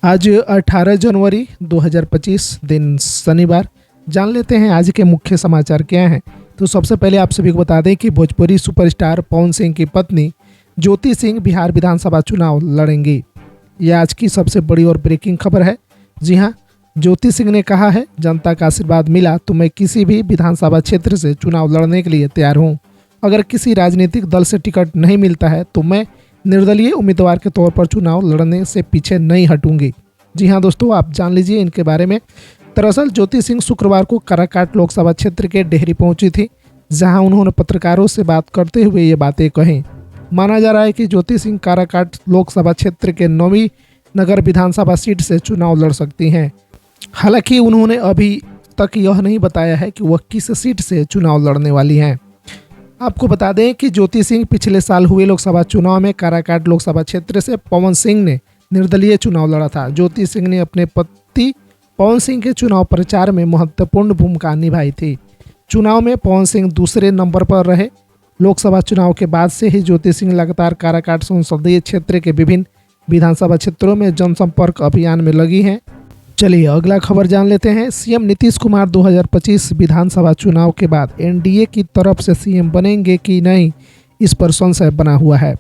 आज 18 जनवरी 2025 दिन शनिवार। जान लेते हैं आज के मुख्य समाचार क्या हैं। तो सबसे पहले आप सभी को बता दें कि भोजपुरी सुपरस्टार पवन सिंह की पत्नी ज्योति सिंह बिहार विधानसभा चुनाव लड़ेंगी। यह आज की सबसे बड़ी और ब्रेकिंग खबर है। जी हां, ज्योति सिंह ने कहा है, जनता का आशीर्वाद मिला तो मैं किसी भी विधानसभा क्षेत्र से चुनाव लड़ने के लिए तैयार हूं। अगर किसी राजनीतिक दल से टिकट नहीं मिलता है तो मैं निर्दलीय उम्मीदवार के तौर पर चुनाव लड़ने से पीछे नहीं हटूंगी। जी हां दोस्तों, आप जान लीजिए इनके बारे में। दरअसल ज्योति सिंह शुक्रवार को काराकाट लोकसभा क्षेत्र के डेहरी पहुंची थी, जहां उन्होंने पत्रकारों से बात करते हुए ये बातें कहीं। माना जा रहा है कि ज्योति सिंह काराकाट लोकसभा क्षेत्र के 9वीं नगर विधानसभा सीट से चुनाव लड़ सकती हैं। हालांकि उन्होंने अभी तक यह नहीं बताया है कि वह किस सीट से चुनाव लड़ने वाली हैं। आपको बता दें कि ज्योति सिंह पिछले साल हुए लोकसभा चुनाव में काराकाट लोकसभा क्षेत्र से पवन सिंह ने निर्दलीय चुनाव लड़ा था। ज्योति सिंह ने अपने पति पवन सिंह के चुनाव प्रचार में महत्वपूर्ण भूमिका निभाई थी। चुनाव में पवन सिंह दूसरे नंबर पर रहे। लोकसभा चुनाव के बाद से ही ज्योति सिंह लगातार काराकाट संसदीय क्षेत्र के विभिन्न विधानसभा क्षेत्रों में जनसंपर्क अभियान में लगी हैं। चलिए अगला खबर जान लेते हैं। सीएम नीतीश कुमार 2025 विधानसभा चुनाव के बाद एनडीए की तरफ से सीएम बनेंगे कि नहीं, इस पर संशय बना हुआ है।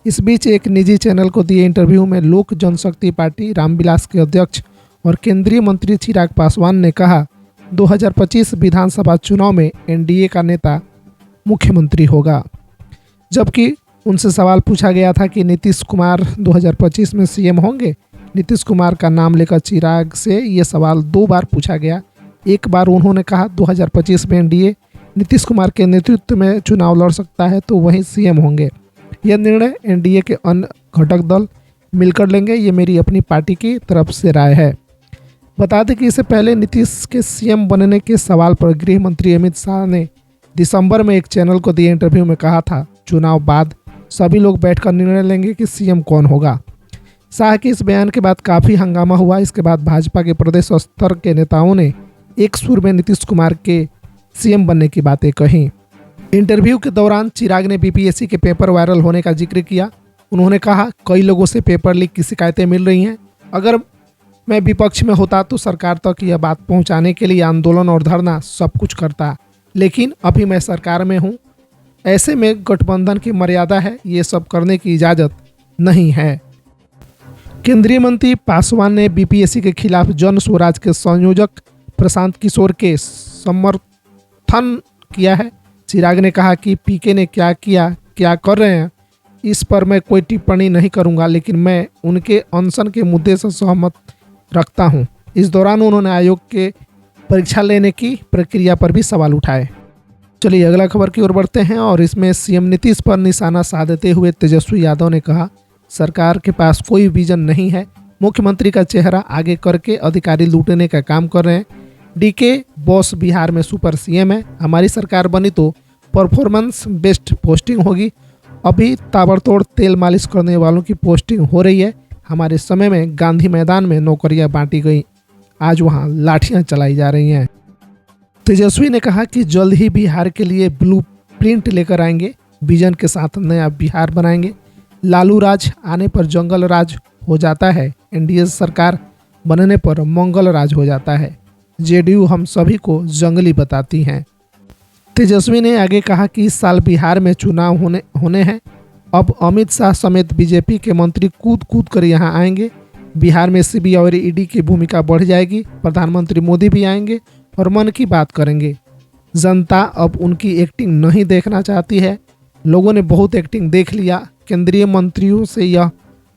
इस बीच एक निजी चैनल को दिए इंटरव्यू में लोक जनशक्ति पार्टी रामविलास के अध्यक्ष और केंद्रीय मंत्री चिराग पासवान ने कहा, 2025 विधानसभा चुनाव में एनडीए का नेता मुख्यमंत्री होगा। जबकि उनसे सवाल पूछा गया था कि नीतीश कुमार 2025 में सीएम होंगे। नीतीश कुमार का नाम लेकर चिराग से ये सवाल 2 बार पूछा गया। एक बार उन्होंने कहा 2025 में एनडीए नीतीश कुमार के नेतृत्व में चुनाव लड़ सकता है तो वहीं सीएम होंगे। यह निर्णय एनडीए के अन्य घटक दल मिलकर लेंगे, ये मेरी अपनी पार्टी की तरफ से राय है। बता दें कि इससे पहले नीतीश के सीएम बनने के सवाल पर गृह मंत्री अमित शाह ने दिसंबर में एक चैनल को दिए इंटरव्यू में कहा था, चुनाव बाद सभी लोग बैठकर निर्णय लेंगे कि सीएम कौन होगा। शाह के इस बयान के बाद काफ़ी हंगामा हुआ। इसके बाद भाजपा के प्रदेश स्तर के नेताओं ने एक सुर में नीतीश कुमार के सीएम बनने की बातें कहीं। इंटरव्यू के दौरान चिराग ने बीपीएससी के पेपर वायरल होने का जिक्र किया। उन्होंने कहा, कई लोगों से पेपर लीक की शिकायतें मिल रही हैं। अगर मैं विपक्ष में होता तो सरकार तक यह बात पहुंचाने के लिए आंदोलन और धरना सब कुछ करता, लेकिन अभी मैं सरकार में हूं। ऐसे में गठबंधन की मर्यादा है, ये सब करने की इजाज़त नहीं है। केंद्रीय मंत्री पासवान ने बीपीएससी के खिलाफ जन स्वराज के संयोजक प्रशांत किशोर के समर्थन किया है। चिराग ने कहा कि पीके ने क्या किया, क्या कर रहे हैं, इस पर मैं कोई टिप्पणी नहीं करूंगा, लेकिन मैं उनके अनशन के मुद्दे से सहमत रखता हूं। इस दौरान उन्होंने आयोग के परीक्षा लेने की प्रक्रिया पर भी सवाल उठाए। चलिए अगला खबर की ओर बढ़ते हैं और इसमें सीएम नीतीश पर निशाना साधते हुए तेजस्वी यादव ने कहा, सरकार के पास कोई विजन नहीं है। मुख्यमंत्री का चेहरा आगे करके अधिकारी लूटने का काम कर रहे हैं। डीके बॉस बिहार में सुपर सीएम है। हमारी सरकार बनी तो परफॉर्मेंस बेस्ड पोस्टिंग होगी। अभी ताबड़तोड़ तेल मालिश करने वालों की पोस्टिंग हो रही है। हमारे समय में गांधी मैदान में नौकरियां बांटी गई, आज वहां लाठियां चलाई जा रही हैं। तेजस्वी ने कहा कि जल्द ही बिहार के लिए ब्लूप्रिंट लेकर आएंगे। विजन के साथ नया बिहार बनाएंगे। लालू राज आने पर जंगल राज हो जाता है, एनडीए सरकार बनने पर मंगल राज हो जाता है। जेडीयू हम सभी को जंगली बताती हैं। तेजस्वी ने आगे कहा कि इस साल बिहार में चुनाव होने हैं। अब अमित शाह समेत बीजेपी के मंत्री कूद कूद कर यहाँ आएंगे। बिहार में सीबीआई और ईडी की भूमिका बढ़ जाएगी। प्रधानमंत्री मोदी भी आएंगे और मन की बात करेंगे। जनता अब उनकी एक्टिंग नहीं देखना चाहती है। लोगों ने बहुत एक्टिंग देख लिया। केंद्रीय मंत्रियों से यह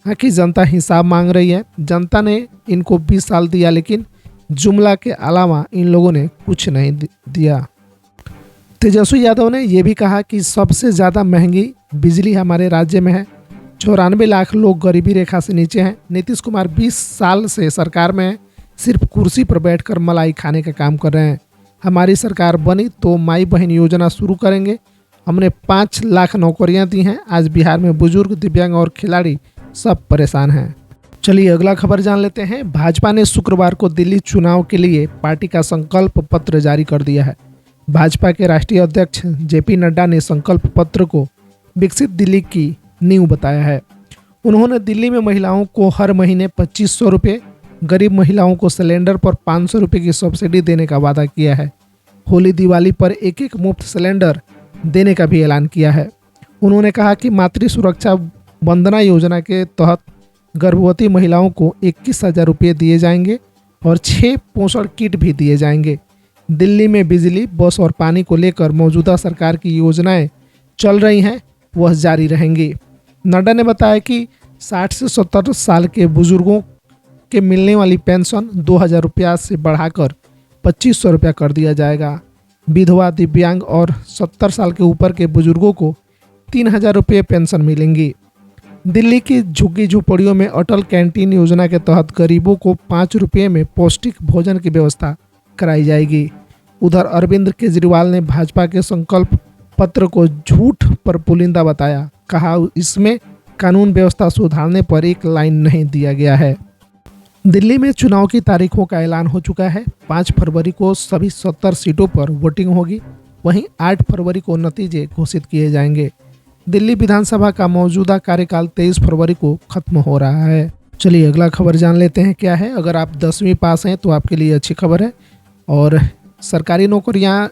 है कि जनता हिसाब मांग रही है। जनता ने इनको 20 साल दिया, लेकिन जुमला के अलावा इन लोगों ने कुछ नहीं दिया। तेजस्वी यादव ने यह भी कहा कि सबसे ज़्यादा महंगी बिजली हमारे राज्य में है। 94 लाख लोग गरीबी रेखा से नीचे हैं। नीतीश कुमार 20 साल से सरकार में हैं, सिर्फ कुर्सी पर बैठकर मलाई खाने का काम कर रहे हैं। हमारी सरकार बनी तो माई बहन योजना शुरू करेंगे। हमने 5 लाख नौकरियां दी हैं। आज बिहार में बुजुर्ग, दिव्यांग और खिलाड़ी सब परेशान हैं। चलिए अगला खबर जान लेते हैं। भाजपा ने शुक्रवार को दिल्ली चुनाव के लिए पार्टी का संकल्प पत्र जारी कर दिया है। भाजपा के राष्ट्रीय अध्यक्ष जेपी नड्डा ने संकल्प पत्र को विकसित दिल्ली की नींव बताया है। उन्होंने दिल्ली में महिलाओं को हर महीने 2500 रुपये, गरीब महिलाओं को सिलेंडर पर 500 रुपये की सब्सिडी देने का वादा किया है। होली दिवाली पर एक एक मुफ्त सिलेंडर देने का भी ऐलान किया है। उन्होंने कहा कि मातृ सुरक्षा वंदना योजना के तहत गर्भवती महिलाओं को 21,000 रुपये दिए जाएंगे और 6 पोषण किट भी दिए जाएंगे। दिल्ली में बिजली, बस और पानी को लेकर मौजूदा सरकार की योजनाएं चल रही हैं, वह जारी रहेंगी। नड्डा ने बताया कि 60 से 70 साल के बुजुर्गों के मिलने वाली पेंशन 2,000 रुपया से बढ़ाकर 2,500 रुपया कर दिया जाएगा। विधवा, दिव्यांग और 70 साल के ऊपर के बुजुर्गों को 3,000 रुपये पेंशन मिलेंगी। दिल्ली की झुग्गी झोपड़ियों में अटल कैंटीन योजना के तहत गरीबों को 5 रुपये में पौष्टिक भोजन की व्यवस्था कराई जाएगी। उधर अरविंद केजरीवाल ने भाजपा के संकल्प पत्र को झूठ पर पुलिंदा बताया। कहा इसमें कानून व्यवस्था सुधारने पर एक लाइन नहीं दिया गया है। दिल्ली में चुनाव की तारीखों का ऐलान हो चुका है। 5 फरवरी को सभी 70 सीटों पर वोटिंग होगी। वहीं 8 फरवरी को नतीजे घोषित किए जाएंगे। दिल्ली विधानसभा का मौजूदा कार्यकाल 23 फरवरी को खत्म हो रहा है। चलिए अगला खबर जान लेते हैं क्या है। अगर आप 10वीं पास हैं तो आपके लिए अच्छी खबर है और सरकारी नौकरियां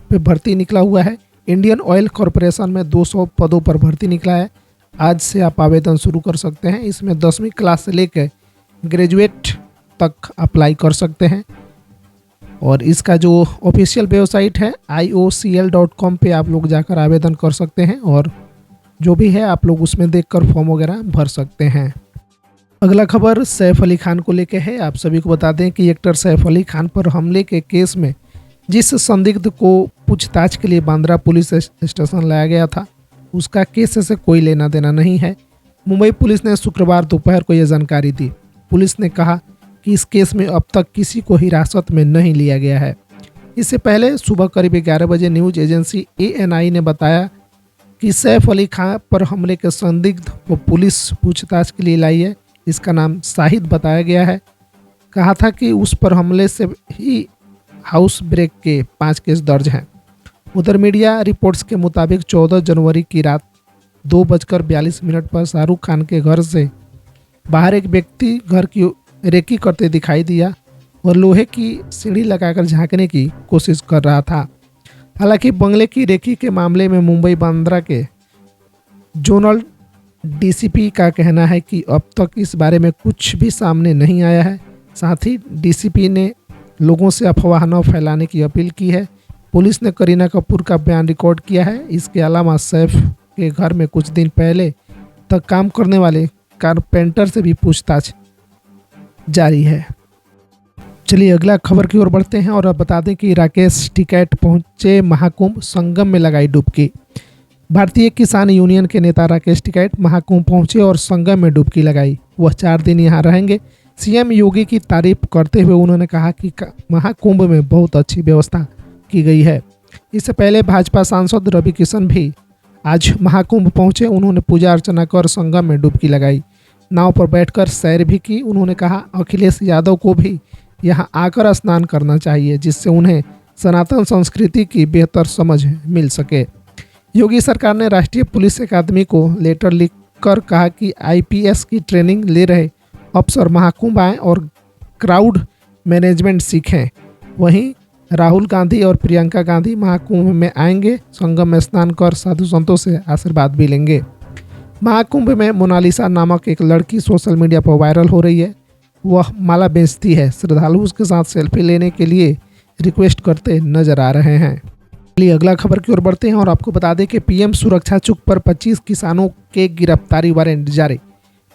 पे भर्ती निकला हुआ है। इंडियन ऑयल कॉरपोरेशन में 200 पदों पर भर्ती निकला है। आज से आप आवेदन शुरू कर सकते हैं। इसमें 10वीं क्लास से लेकर ग्रेजुएट तक अप्लाई कर सकते हैं और इसका जो ऑफिशियल वेबसाइट है iocl.com पे आप लोग जाकर आवेदन कर सकते हैं और जो भी है आप लोग उसमें देखकर फॉर्म वगैरह भर सकते हैं। अगला खबर सैफ अली खान को लेकर है। आप सभी को बता दें कि एक्टर सैफ अली खान पर हमले के केस में जिस संदिग्ध को पूछताछ के लिए बांद्रा पुलिस स्टेशन लाया गया था उसका केस से कोई लेना देना नहीं है। मुंबई पुलिस ने शुक्रवार दोपहर को यह जानकारी दी। पुलिस ने कहा कि इस केस में अब तक किसी को हिरासत में नहीं लिया गया है। इससे पहले सुबह करीब 11 बजे न्यूज एजेंसी ANI ने बताया कि सैफ अली खान पर हमले के संदिग्ध को पुलिस पूछताछ के लिए लाई है। इसका नाम शाहिद बताया गया है। कहा था कि उस पर हमले से ही हाउस ब्रेक के 5 केस दर्ज हैं। उधर मीडिया रिपोर्ट्स के मुताबिक 14 जनवरी की रात 2:42 पर शाहरुख खान के घर से बाहर एक व्यक्ति घर की रेकी करते दिखाई दिया और लोहे की सीढ़ी लगाकर झांकने की कोशिश कर रहा था। हालांकि बंगले की रेकी के मामले में मुंबई बांद्रा के जोनल DCP का कहना है कि अब तक इस बारे में कुछ भी सामने नहीं आया है। साथ ही DCP ने लोगों से अफवाह न फैलाने की अपील की है। पुलिस ने करीना कपूर का बयान रिकॉर्ड किया है। इसके अलावा सैफ के घर में कुछ दिन पहले तक काम करने वाले कारपेंटर से भी पूछताछ जारी है। चलिए अगला खबर की ओर बढ़ते हैं और अब बता दें कि राकेश टिकैत पहुंचे महाकुंभ, संगम में लगाई डुबकी। भारतीय किसान यूनियन के नेता राकेश टिकैत महाकुंभ पहुंचे और संगम में डुबकी लगाई। वह 4 दिन यहां रहेंगे। CM योगी की तारीफ करते हुए उन्होंने कहा कि महाकुंभ में बहुत अच्छी व्यवस्था की गई है। इससे पहले भाजपा सांसद रवि किशन भी आज महाकुंभ पहुंचे। उन्होंने पूजा अर्चना कर संगम में डुबकी लगाई। नाव पर बैठकर सैर भी की। उन्होंने कहा अखिलेश यादव को भी यहां आकर स्नान करना चाहिए जिससे उन्हें सनातन संस्कृति की बेहतर समझ मिल सके। योगी सरकार ने राष्ट्रीय पुलिस अकादमी को लेटर लिखकर कहा कि IPS की ट्रेनिंग ले रहे अफसर महाकुंभ आएँ और क्राउड मैनेजमेंट सीखें। वहीं राहुल गांधी और प्रियंका गांधी महाकुंभ में आएंगे। संगम में स्नान कर साधु संतों से आशीर्वाद भी लेंगे। महाकुंभ में मोनालिसा नामक एक लड़की सोशल मीडिया पर वायरल हो रही है। वह माला बेचती है। श्रद्धालु उसके साथ सेल्फी लेने के लिए रिक्वेस्ट करते नजर आ रहे हैं। चलिए अगला खबर की ओर बढ़ते हैं और आपको बता दें कि PM सुरक्षा चुक पर 25 किसानों के गिरफ्तारी वारंट जारी।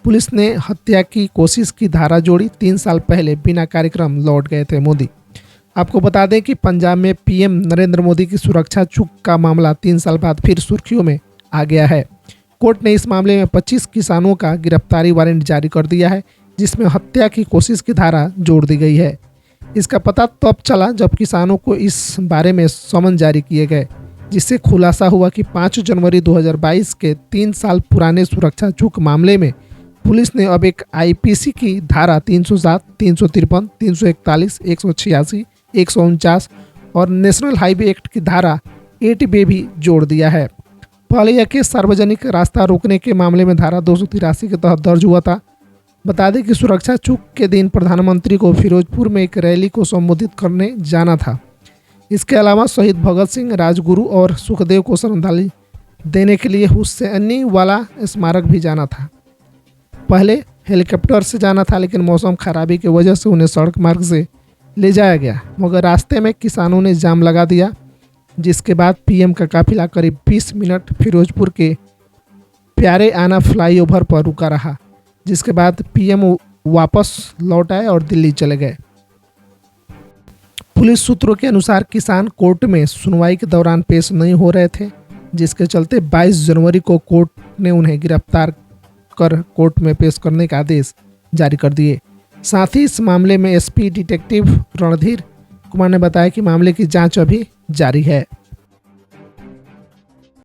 पुलिस ने हत्या की कोशिश की धारा जोड़ी। 3 साल पहले बिना कार्यक्रम लौट गए थे मोदी। आपको बता दें कि पंजाब में PM नरेंद्र मोदी की सुरक्षा चुक का मामला 3 साल बाद फिर सुर्खियों में आ गया है। कोर्ट ने इस मामले में 25 किसानों का गिरफ्तारी वारंट जारी कर दिया है जिसमें हत्या की कोशिश की धारा जोड़ दी गई है। इसका पता तब चला जब किसानों को इस बारे में समन जारी किए गए जिससे खुलासा हुआ कि 5 जनवरी 2022 के 3 साल पुराने सुरक्षा चूक मामले में पुलिस ने अब एक IPC की धारा 307, 353, 341, 186, 149 और नेशनल हाईवे एक्ट की धारा 8B भी जोड़ दिया है। पहले यह केस सार्वजनिक रास्ता रोकने के मामले में धारा 283 के तहत दर्ज हुआ था। बता दें कि सुरक्षा चूक के दिन प्रधानमंत्री को फिरोजपुर में एक रैली को संबोधित करने जाना था। इसके अलावा शहीद भगत सिंह, राजगुरु और सुखदेव को श्रद्धांजलि देने के लिए हुसैनी वाला स्मारक भी जाना था। पहले हेलीकॉप्टर से जाना था, लेकिन मौसम खराबी की वजह से उन्हें सड़क मार्ग से ले जाया गया, मगर रास्ते में किसानों ने जाम लगा दिया, जिसके बाद पीएम का काफिला करीब 20 मिनट फिरोजपुर के प्यारे आना फ्लाईओवर पर रुका रहा, जिसके बाद पीएम वापस लौट आए और दिल्ली चले गए। पुलिस सूत्रों के अनुसार किसान कोर्ट में सुनवाई के दौरान पेश नहीं हो रहे थे, जिसके चलते 22 जनवरी को कोर्ट ने उन्हें गिरफ्तार कर कोर्ट में पेश करने का आदेश जारी कर दिए। साथ ही इस मामले में एसपी डिटेक्टिव रणधीर कुमार ने बताया कि मामले की जांच अभी जारी है।